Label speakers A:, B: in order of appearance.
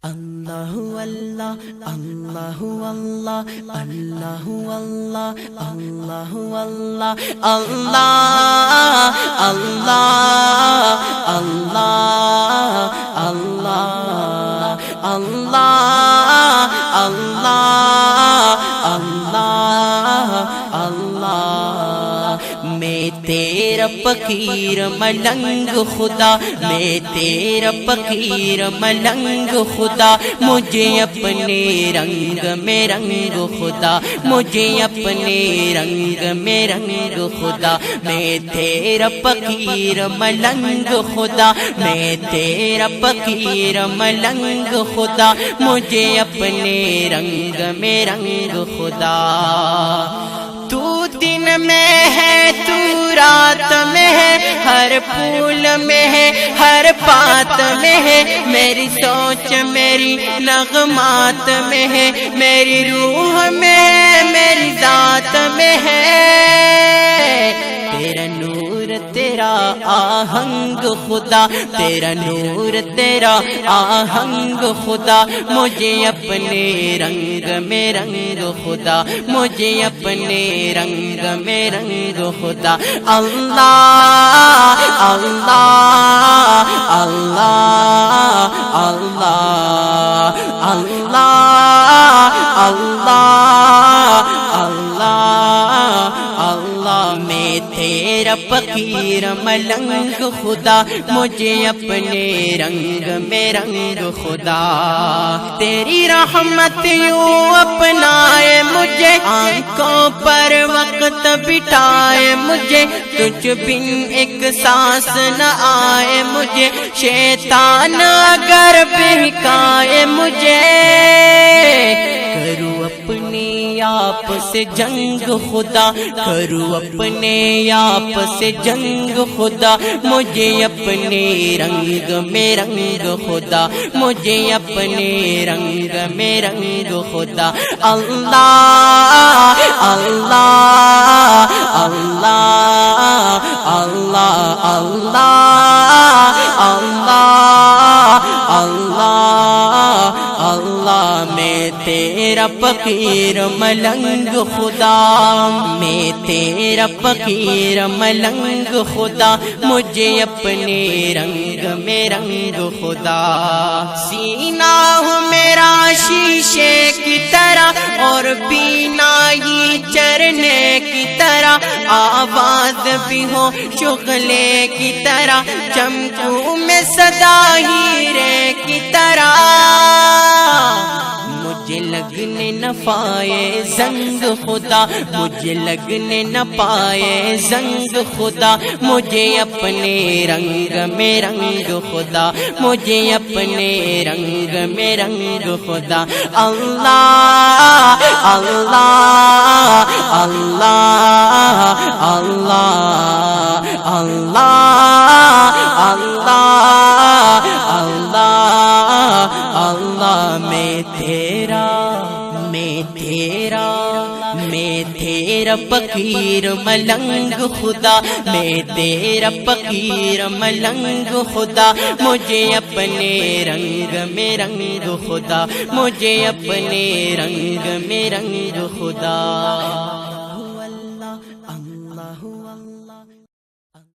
A: اللہ اللہ اللہ اللہ اللہ اللہ اللہ اللہ اللہ اللہ اللہ اللہ اللہ اللہ اللہ اللہ میں تیرا فقیر ملنگ خدا، میں تیرا فقیر ملنگ خدا، مجھے اپنے رنگ میں رنگ خدا، مجھے اپنے رنگ میں رنگ خدا، میں تیرا فقیر ملنگ خدا، میں تیرا فقیر ملنگ خدا، مجھے اپنے رنگ میں رنگ خدا۔ تو دن میں ہے، تو رات میں ہے، ہر پھول میں ہے، ہر بات میں ہے، میری سوچ میری نغمات میں ہے، میری روح میں ہے، میری ذات میں ہے۔ تیرا نور تیرا آہنگ خدا، تیرا نور تیرا آہنگ خدا، مجھے اپنے رنگ میں رنگ خدا، مجھے اپنے رنگ میں رنگ خدا۔ اللہ اللہ اللہ اللہ اللہ اللہ اللہ اللہ، میں تیرا فقیر ملنگ خدا، مجھے اپنے رنگ میں رنگ خدا۔ تیری رحمت یوں اپنائے مجھے، آنکھوں پر وقت بٹھائے مجھے، تجھ بن ایک سانس نہ آئے مجھے، شیطان اگر بہکائے مجھے، کروں اپنے آپ سے جنگ خدا، کروں اپنے آپ سے جنگ خدا، مجھے اپنے رنگ میں رنگ خدا، مجھے اپنے رنگ میں رنگ خدا۔ اللہ اللہ اللہ اللہ اللہ اللہ اللہ اللہ، میں تیرا فقیر ملنگ خدا، میں تیرا فقیر ملنگ خدا، مجھے اپنے رنگ میں رنگ خدا۔ سینہ ہوں میرا شیشے کی طرح اور بینا ہی چرنے کی طرح، آواز بھی ہو شغلے کی طرح، چمکوں میں صدا ہیرے کی طرح، مجھے لگنے نہ پائے زنگ خدا، مجھے لگنے نہ پائے زنگ خدا، مجھے اپنے رنگ میں رنگ خدا، مجھے اپنے رنگ میں رنگ خدا۔ اللہ اللہ اللہ اللہ اللہ اللہ اللہ اللہ، میں تیرا فقیر ملنگ خدا، میں تیرا فقیر ملنگ خدا، مجھے اپنے رنگ میں رنگ خدا، مجھے اپنے رنگ میں رنگ خدا۔